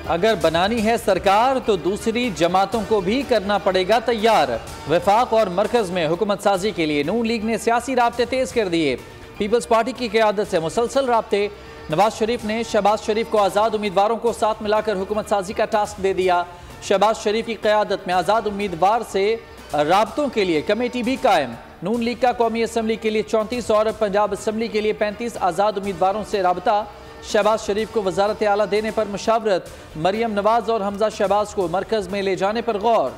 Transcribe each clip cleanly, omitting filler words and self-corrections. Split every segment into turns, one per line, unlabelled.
अगर बनानी है सरकार तो दूसरी जमातों को भी करना पड़ेगा तैयार। वफाक और मरकज में हुकूमत साजी के लिए नून लीग ने सियासी राब्ते तेज कर दिए। पीपल्स पार्टी की क़यादत से मुसलसल राब्ते। नवाज शरीफ ने शहबाज शरीफ को आज़ाद उम्मीदवारों को साथ मिलाकर हुकूमत साजी का टास्क दे दिया। शहबाज शरीफ की क़यादत में आज़ाद उम्मीदवार से राब्तों के लिए कमेटी भी कायम। नून लीग का कौमी असम्बली के लिए 34 और पंजाब असम्बली के लिए 35 आज़ाद उम्मीदवारों से राबता। शहबाज शरीफ को वजारत आला देने पर मुशावरत। मरियम नवाज और हमजा शहबाज को मरकज में ले जाने पर गौर।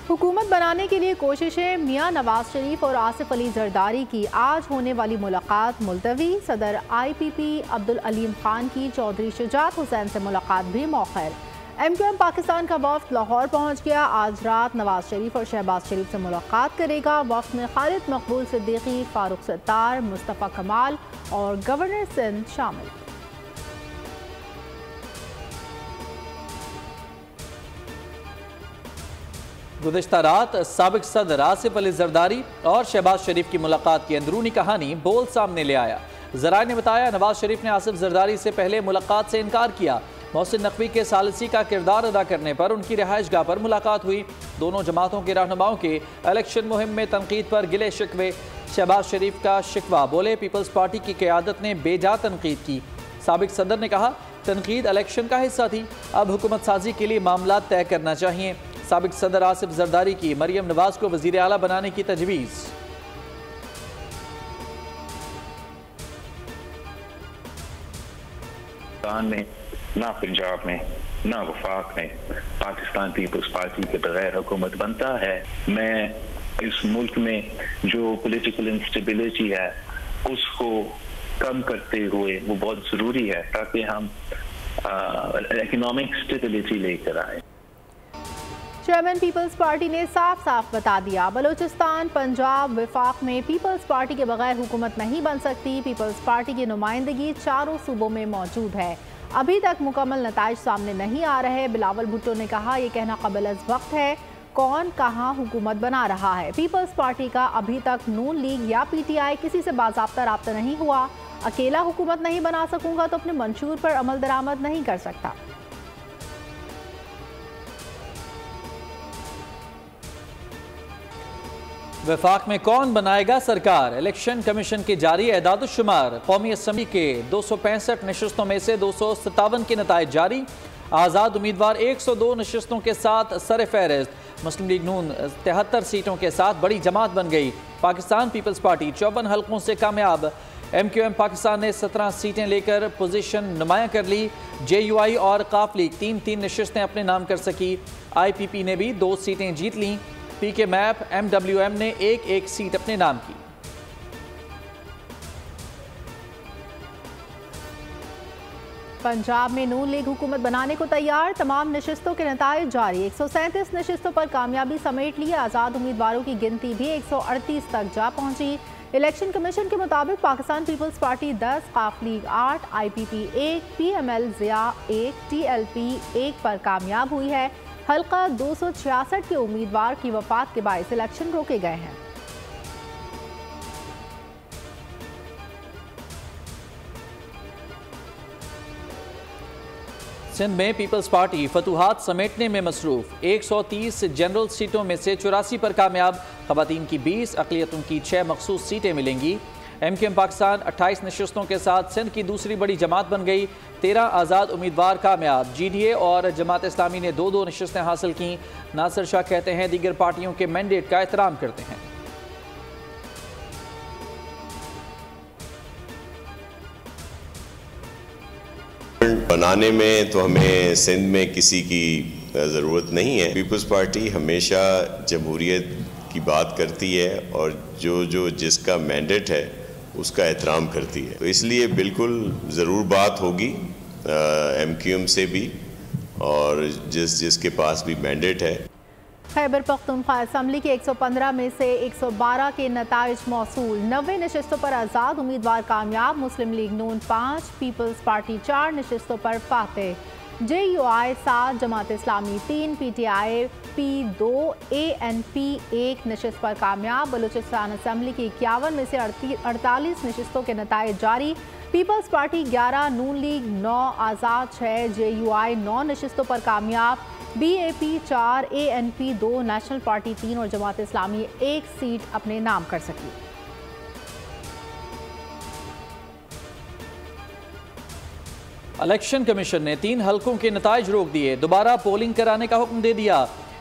हुकूमत बनाने के लिए कोशिशें। मियां नवाज शरीफ और आसिफ अली जरदारी की आज होने वाली मुलाकात मुलतवी। सदर IPP अब्दुल अलीम खान की चौधरी शुजात हुसैन से मुलाकात भी मौखर। MQM पाकिस्तान का वफ्द लाहौर पहुंच गया। आज रात नवाज शरीफ और शहबाज शरीफ से मुलाकात करेगा। वफ्द में खालिद मकबूल सिद्दीकी, फारूक सत्तार, मुस्तफ़ा कमाल और गवर्नर सिंध शामिल।
गुज़िश्ता रात साबिक सदर आसिफ अली जरदारी और शहबाज शरीफ की मुलाकात की अंदरूनी कहानी बोल सामने ले आया। ज़राए ने बताया, नवाज शरीफ ने आसिफ जरदारी से पहले मुलाकात से इनकार किया। मोहसिन नकवी के सालसी का किरदार अदा करने पर उनकी रिहाइश गाह पर मुलाकात हुई। दोनों जमातों के रहनुमाओं के इलेक्शन मुहिम में तनकीद पर गिले शिकवे। शहबाज शरीफ का शिकवा, बोले पीपल्स पार्टी की क़यादत ने बेजा तनकीद की। साबिक सदर ने कहा, तनकीद इलेक्शन का हिस्सा थी, अब हुकूमत साजी के लिए मामला तय करना चाहिए। साबिक सदर आसिफ जरदारी की मरियम नवाज को वज़ीर आला बनाने की तजवीज़।
में ना पंजाब में ना वफाक में पाकिस्तान पीपल्स पार्टी के बगैर हुकूमत बनता है। मैं इस मुल्क में जो पॉलिटिकल इंस्टेबिलिटी है उसको कम करते हुए वो बहुत ज़रूरी है ताकि हम इकोनॉमिक स्टेबिलिटी लेकर आए।
चेयरमैन पीपल्स पार्टी ने साफ साफ बता दिया, बलूचिस्तान, पंजाब, वफाक में पीपल्स पार्टी के बगैर हुकूमत नहीं बन सकती। पीपल्स पार्टी की नुमाइंदगी चारों सूबों में मौजूद है। अभी तक मुकम्मल नताइज सामने नहीं आ रहे। बिलावल भुट्टो ने कहा, यह कहना कबल अज़ वक्त है कौन कहाँ हुकूमत बना रहा है। पीपल्स पार्टी का अभी तक नून लीग या PTI किसी से बाज़ाब्ता राब्ता नहीं हुआ। अकेला हुकूमत नहीं बना सकूंगा तो अपने मंशूर पर अमल दरामद नहीं कर सकता।
वफाक में कौन बनाएगा सरकार, इलेक्शन कमीशन की जारी एदाद-उश-शुमार। कौमी असम्बली के 265 नशस्तों में से 257 के नताइज जारी। आज़ाद उम्मीदवार 102 नशस्तों के साथ सर फहरिस्त। मुस्लिम लीग नून 73 सीटों के साथ बड़ी जमात बन गई। पाकिस्तान पीपल्स पार्टी 54 हल्कों से कामयाब। MQM पाकिस्तान ने 17 सीटें लेकर पोजीशन नुमाया कर ली। JUI और काफ लीग 3-3 नशस्तें अपने नाम कर सकी। IPP ने भी 2 सीटें जीत लीं। PK मैप MWM ने 1-1 सीट अपने नाम की।
पंजाब में नून लीग हुकूमत बनाने को तैयार। तमाम नशस्तों के नताइज जारी। 137 नशस्तों पर कामयाबी समेट ली। आज़ाद उम्मीदवारों की गिनती भी 138 तक जा पहुंची। इलेक्शन कमीशन के मुताबिक पाकिस्तान पीपल्स पार्टी 10, काफ league 8, IPP 1, PML Zia 1, TLP 1 पर कामयाब हुई है। हल्का 266 के उम्मीदवार की वफात के बायस इलेक्शन रोके गए हैं।
सिंध में पीपल्स पार्टी फतूहात समेटने में मसरूफ। 130 जनरल सीटों में से 84 पर कामयाब। ख़वातीन की 20, अक़लियतों की 6 मखसूस सीटें मिलेंगी। MQM पाकिस्तान 28 नशस्तों के साथ सिंध की दूसरी बड़ी जमात बन गई। 13 आज़ाद उम्मीदवार कामयाब। GDA और जमात इस्लामी ने 2-2 नशस्तें हासिल की। नासिर शाह कहते हैं, दीगर पार्टियों के मैंडेट का एहतराम करते हैं।
बनाने में तो हमें सिंध में किसी की ज़रूरत नहीं है। पीपल्स पार्टी हमेशा जमहूरियत की बात करती है और जो जिसका मैंडेट है उसका एहतराम करती है। तो इसलिए बिल्कुल ज़रूर बात होगी MQM से भी और जिसके पास भी मैंडेट है।
खैबर पख्तूनख्वा असम्बली की 115 में से 112 के नताइज मौसूल। 90 नशस्तों पर आज़ाद उम्मीदवार कामयाब। मुस्लिम लीग नून 5, पीपल्स पार्टी 4 नशस्तों पर Fateh. JUI 7, Jamaat Islami 3, PTI P2, ANP 1 नशिस्त पर कामयाब। बलूचिस्तान असम्बली की 51 में से 48 नशिस्तों के नताइज जारी। पीपल्स पार्टी 11, नून लीग 9, आज़ाद 6, JUI 9 नशिस्तों पर कामयाब। BAP 4, ANP 2, नेशनल पार्टी 3 और जमात इस्लामी 1 सीट अपने नाम कर सकी।
इलेक्शन कमीशन ने 3 हलकों के नताइज रोक दिए, दोबारा पोलिंग कराने का हुक्म दे दिया।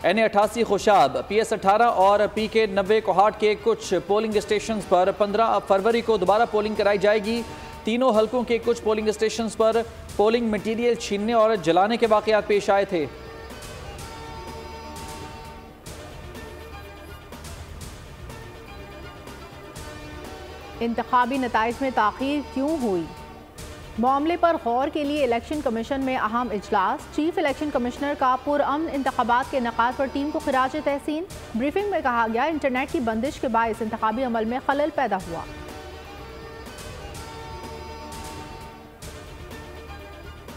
NA88 खुशाब, PS18 और PK90 कोहाट के कुछ पोलिंग स्टेशन पर 15 फरवरी को दोबारा पोलिंग कराई जाएगी। तीनों हलकों के कुछ पोलिंग स्टेशन पर पोलिंग मटीरियल छीनने और जलाने के वाकयात पेश आए थे।
इंतखाबी नताइज में ताख़ीर क्यों हुई? मामले पर गौर के लिए इलेक्शन कमीशन में अहम इजलास। चीफ इलेक्शन कमिश्नर का पुरअमन इंतखाबात के इनेकाद पर टीम को खिराज तहसीन। ब्रीफिंग में कहा गया इंटरनेट की बंदिश के बायस इंतखाबी अमल में खलल पैदा हुआ।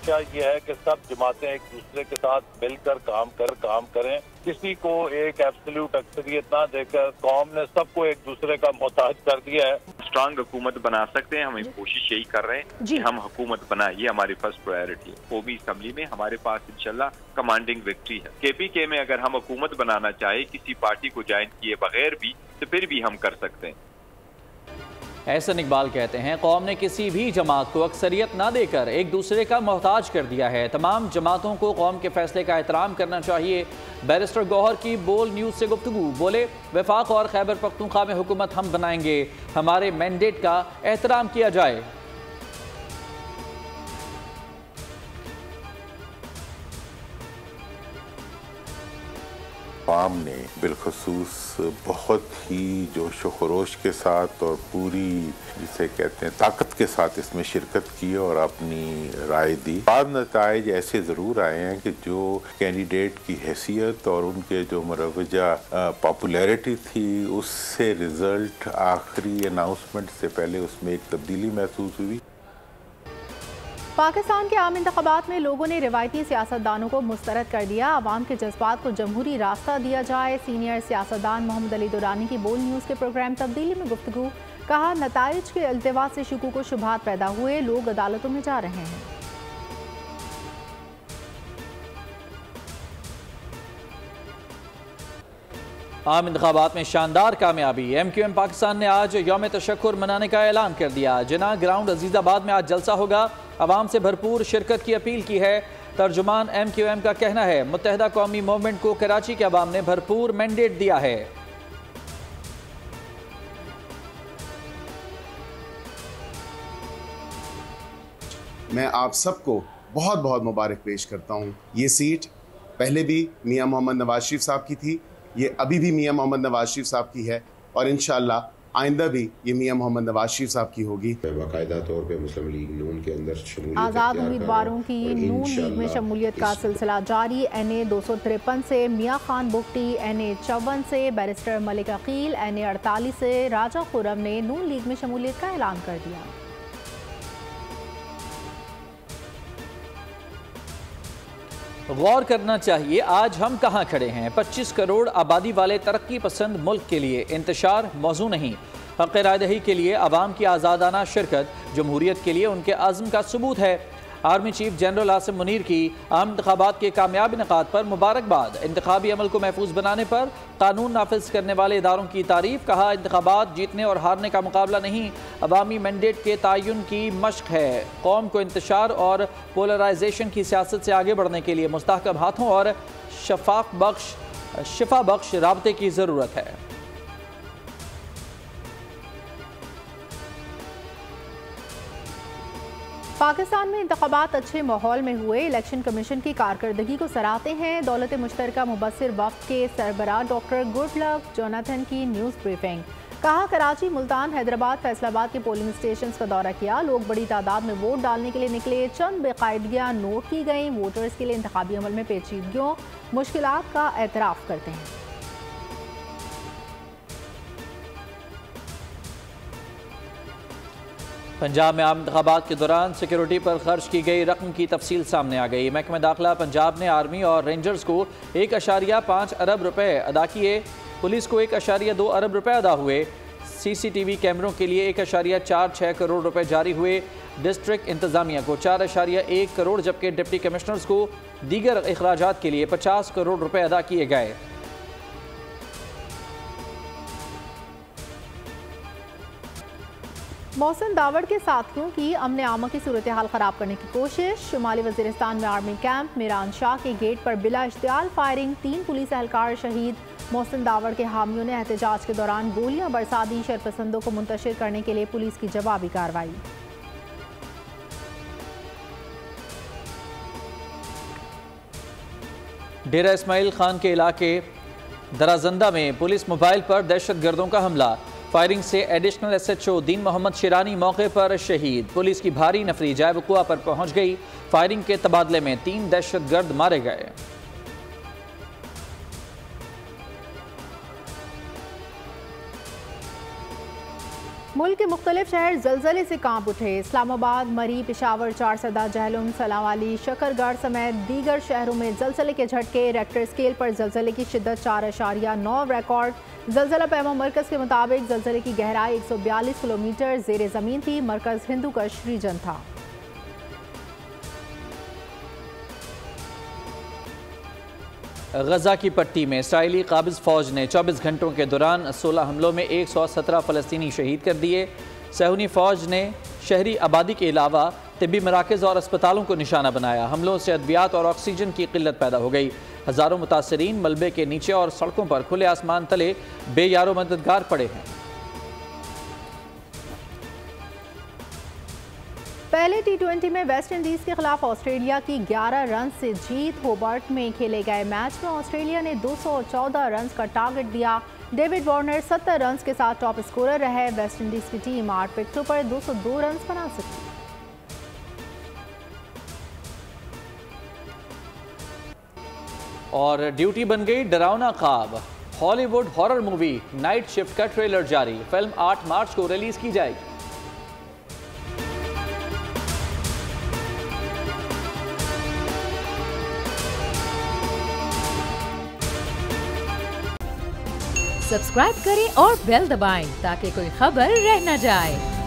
ये है कि सब जमातें एक दूसरे के साथ मिलकर काम करें, किसी को एक एब्सोल्यूट अक्सरियत ना देकर। कौम ने सबको एक दूसरे का मोहताज कर दिया है।
स्ट्रांग हुकूमत बना सकते हैं, हम कोशिश यही कर रहे हैं कि हम हुकूमत बनाए, ये हमारी फर्स्ट प्रायोरिटी है। कौमी असम्बली में हमारे पास इंशाल्लाह कमांडिंग विक्ट्री है। KPK में अगर हम हुकूमत बनाना चाहे किसी पार्टी को ज्वाइन किए बगैर भी, तो फिर भी हम कर सकते हैं।
एहसन इकबाल कहते हैं कौम ने किसी भी जमात को अक्सरियत ना देकर एक दूसरे का मोहताज कर दिया है। तमाम जमातों को कौम के फैसले का एहतराम करना चाहिए। बैरिस्टर गौहर की बोल न्यूज़ से गुफ्तगू, बोले वफाक और खैबर पख्तूनख्वा में हुकूमत हम बनाएंगे, हमारे मैंडेट का एहतराम किया जाए।
आवाम ने बिलखसूस बहुत ही जोश व खरोश के साथ और पूरी जिसे कहते हैं ताकत के साथ इसमें शिरकत की और अपनी राय दी। बाद नताइज ऐसे ज़रूर आए हैं कि जो कैंडिडेट की हैसियत और उनके जो मरवजा पॉपुलैरिटी थी उससे रिज़ल्ट आखिरी अनाउंसमेंट से पहले उसमें एक तब्दीली महसूस हुई।
पाकिस्तान के आम इंतखाबात में लोगों ने रिवायती सियासतदानों को मुस्तरद कर दिया। आवाम के जज्बात को जमहूरी रास्ता दिया जाए। सीनियर सियासतदान मोहम्मद अली दुरानी की बोल न्यूज़ के प्रोग्राम तब्दीली में गुफ्तगू, कहा नताइज के अल्तवा से शुकूक व शुबहात पैदा हुए, लोग अदालतों में जा रहे हैं।
आम इंतखाबात में शानदार कामयाबी। MQM पाकिस्तान ने आज यौम तशक्कुर मनाने का ऐलान कर दिया। जिना ग्राउंड अजीज़ाबाद में आज जलसा होगा। आवाम से भरपूर शिरकत की अपील की है। तर्जुमान MQM का कहना है मुत्तहदा कौमी मूवमेंट को कराची के अवाम ने भरपूर मैंडेट दिया है।
मैं आप सबको बहुत बहुत मुबारक पेश करता हूँ। ये सीट पहले भी मियाँ मोहम्मद नवाज शरीफ साहब की थी, ये अभी भी मियाँ मोहम्मद नवाज शरीफ साहब की है और इंशाअल्लाह आइंदा भी ये मियाँ मोहम्मद नवाज शरीफ साहब की होगी।
बाकायदा तौर पे मुस्लिम लीग नून के अंदर शमूलियत
आज़ाद उम्मीदवारों की नून लीग में शमूलियत का सिलसिला जारी। NA 253 से मियाँ खान बुगटी, NA 54 से बैरिस्टर मलिक अकील, NA 48 से राजा खुरम ने नून लीग में शमूलियत का ऐलान कर दिया।
गौर करना चाहिए आज हम कहाँ खड़े हैं। 25 करोड़ आबादी वाले तरक्की पसंद मुल्क के लिए इंतशार मौजू नहीं, हक़ रायदही के लिए आवाम की आज़ादाना शिरकत जमहूरियत के लिए उनके अज़्म का सबूत है। Army chief general Asim Munir की आम इंतखाबात के कामयाब इनेकाद पर मुबारकबाद। इंतखाबी अमल को महफूज बनाने पर कानून नाफिज करने वाले इदारों की तारीफ, कहा इंतखाबात जीतने और हारने का मुकाबला नहीं, अवामी मैंडेट के तयन की मशक है। कौम को इंतशार और पोलराइजेशन की सियासत से आगे बढ़ने के लिए मुस्तहकम हाथों और शिफा बख्श राबते की ज़रूरत है।
पाकिस्तान में इंतखाबात अच्छे माहौल में हुए, इलेक्शन कमीशन की कारकर्दगी को सराहते हैं। दौलत मुश्तरका मुबस्सिर वफ़द के सरबराह डॉक्टर गुडलक जोनाथन की न्यूज़ ब्रीफिंग, कहा कराची, मुल्तान, हैदराबाद, फैसलाबाद के पोलिंग स्टेशन का दौरा किया। लोग बड़ी तादाद में वोट डालने के लिए निकले। चंद बेकायदगियाँ नोट की गई। वोटर्स के लिए इंतखाबी अमल में पेचीदगियों मुश्किलात का एतराफ़ करते हैं।
पंजाब में आम इंतखाबात के दौरान सिक्योरिटी पर खर्च की गई रकम की तफसील सामने आ गई। महकमा दाखिला पंजाब ने आर्मी और रेंजर्स को 1.5 अरब रुपए अदा किए। पुलिस को 1.2 अरब रुपए अदा हुए। CCTV कैमरों के लिए 1.46 करोड़ रुपए जारी हुए। डिस्ट्रिक्ट इंतजामिया को 4.1 करोड़, जबकि डिप्टी कमिश्नर्स को दीगर अखराजात के लिए 50 करोड़ रुपए अदा किए गए।
मोहसिन दावड़ के साथियों की अमन आमा की सूरत हाल ख़राब करने की कोशिश। शुमाली वज़ीरिस्तान में आर्मी कैंप मीरान शाह के गेट पर बिला इश्तियाल फायरिंग, 3 पुलिस एहलकार शहीद। मोहसिन दावड़ के हामियों ने एहतजाज के दौरान गोलियां बरसा दी। शरपसंदों को मुंतशिर करने के लिए पुलिस की जवाबी कार्रवाई।
डेरा इस्माइल खान के इलाके दराजंदा में पुलिस मोबाइल पर दहशतगर्दों का हमला। फायरिंग से एडिशनल SHO दीन मोहम्मद शिरानी मौके पर शहीद। पुलिस की भारी नफरी जाए वक़ुआ पर पहुंच गई। फायरिंग के तबादले में 3 दहशतगर्द मारे गए।
मुल्क के मुख्तलिफ शहर जलजले से कांप उठे। इस्लामाबाद, मरी, पेशावर, चारसदा, जहलुम, सलावाली, शकरगढ़ समेत दीगर शहरों में जलजले के झटके। रेक्टर स्केल पर जलजले की शिद्दत 4.9 रिकॉर्ड। जलजला पैमा मरकज़ के मुताबिक जलजले की गहराई 142 किलोमीटर ज़ेर ज़मीन थी। मरकज़ हिंदूकश रीजन था।
गजा की पट्टी में इसराइली काबिज़ फ़ौज ने 24 घंटों के दौरान 16 हमलों में 117 फ़लस्तीनी शहीद कर दिए। सहूनी फ़ौज ने शहरी आबादी के अलावा तिब्बी मराकज़ और अस्पतालों को निशाना बनाया। हमलों से अद्वियात और ऑक्सीजन की किल्लत पैदा हो गई। हज़ारों मुतासरीन मलबे के नीचे और सड़कों पर खुले आसमान तले बेयारो मददगार पड़े हैं।
पहले T20 में वेस्ट इंडीज़ के खिलाफ ऑस्ट्रेलिया की 11 रन से जीत। होबार्ट में खेले गए मैच में ऑस्ट्रेलिया ने 214 रन का टारगेट दिया। डेविड वार्नर 70 रन के साथ टॉप स्कोरर रहे। वेस्ट इंडीज़ की टीम 8 विकेटों पर 202 रन बना सकी।
और ड्यूटी बन गई डरावना ख्वाब। Hollywood horror movie night shift का ट्रेलर जारी। फिल्म 8 मार्च को रिलीज की जाएगी।
सब्सक्राइब करें और बेल दबाएं ताकि कोई खबर रह न जाए।